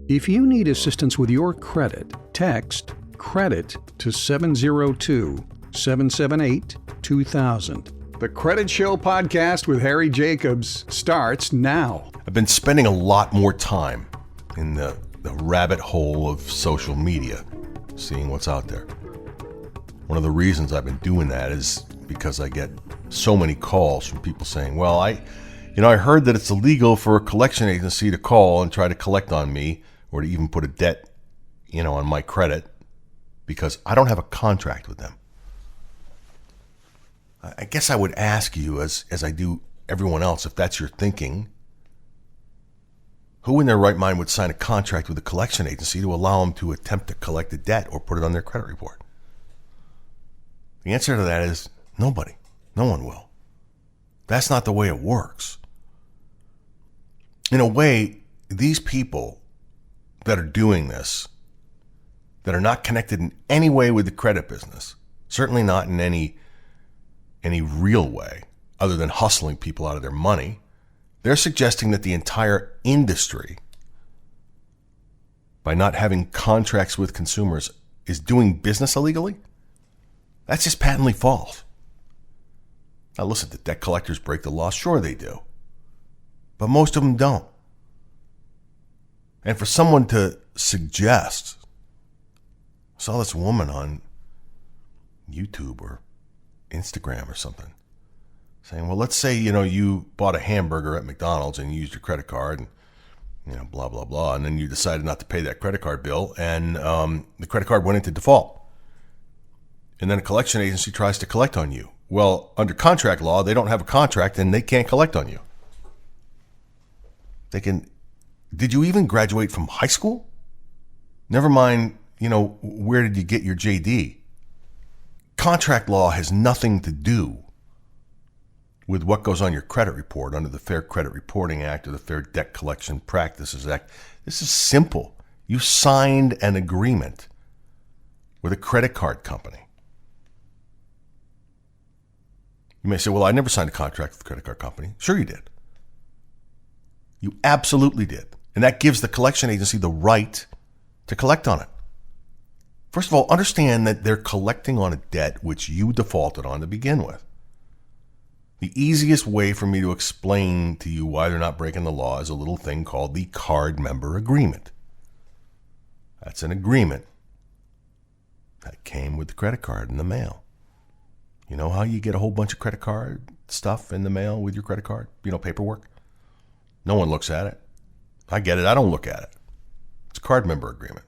If you need assistance with your credit, text CREDIT to 702-778-2000. The Credit Show podcast with Harry Jacobs starts now. I've been spending a lot more time in the rabbit hole of social media, seeing what's out there. One of the reasons I've been doing that is because I get so many calls from people saying, well, I heard that it's illegal for a collection agency to call and try to collect on me or to even put a debt, on my credit because I don't have a contract with them. I guess I would ask you, as I do everyone else, if that's your thinking, who in their right mind would sign a contract with a collection agency to allow them to attempt to collect a debt or put it on their credit report? The answer to that is nobody. No one will. That's not the way it works. In a way, these people that are doing this, that are not connected in any way with the credit business, certainly not in any real way, other than hustling people out of their money, they're suggesting that the entire industry, by not having contracts with consumers, is doing business illegally. That's just patently false. Now listen, the debt collectors break the law? Sure they do. But most of them don't. And for someone to suggest, I saw this woman on YouTube or Instagram or something saying, well, let's say, you bought a hamburger at McDonald's and you used your credit card and, blah, blah, blah. And then you decided not to pay that credit card bill and the credit card went into default. And then a collection agency tries to collect on you. Well, under contract law, they don't have a contract and they can't collect on you. Did you even graduate from high school? Never mind, where did you get your JD? Contract law has nothing to do with what goes on your credit report under the Fair Credit Reporting Act or the Fair Debt Collection Practices Act. This is simple. You signed an agreement with a credit card company. You may say, well, I never signed a contract with a credit card company. Sure you did. You absolutely did. And that gives the collection agency the right to collect on it. First of all, understand that they're collecting on a debt which you defaulted on to begin with. The easiest way for me to explain to you why they're not breaking the law is a little thing called the card member agreement. That's an agreement that came with the credit card in the mail. You know how you get a whole bunch of credit card stuff in the mail with your credit card? Paperwork? No one looks at it. I get it. I don't look at it. It's a card member agreement.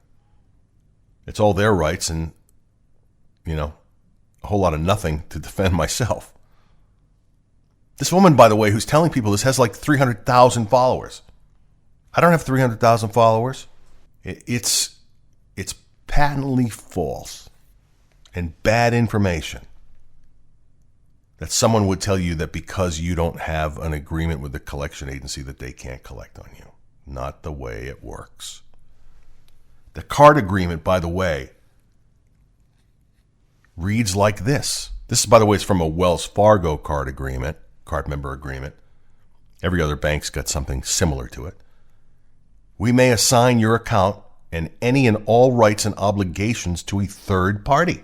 It's all their rights and, a whole lot of nothing to defend myself. This woman, by the way, who's telling people this has like 300,000 followers. I don't have 300,000 followers. It's patently false and bad information that someone would tell you that because you don't have an agreement with the collection agency that they can't collect on you. Not the way it works. The card agreement, by the way, reads like this. This, by the way, is from a Wells Fargo card member agreement. Every other bank's got something similar to it. We may assign your account and any and all rights and obligations to a third party.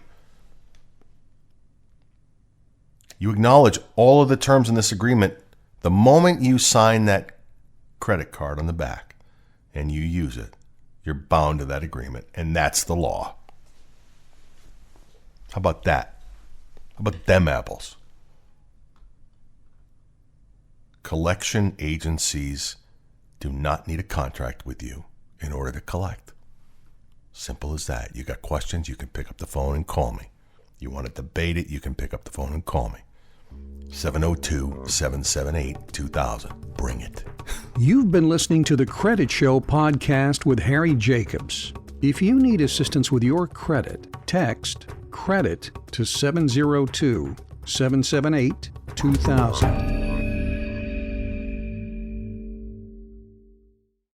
You acknowledge all of the terms in this agreement the moment you sign that credit card on the back and you use it. You're bound to that agreement, and that's the law. How about that? How about them apples? Collection agencies do not need a contract with you in order to collect. Simple as that. You got questions, you can pick up the phone and call me. You want to debate it, you can pick up the phone and call me. 702-778-2000. Bring it. You've been listening to the Credit Show podcast with Harry Jacobs. If you need assistance with your credit, text CREDIT to 702-778-2000.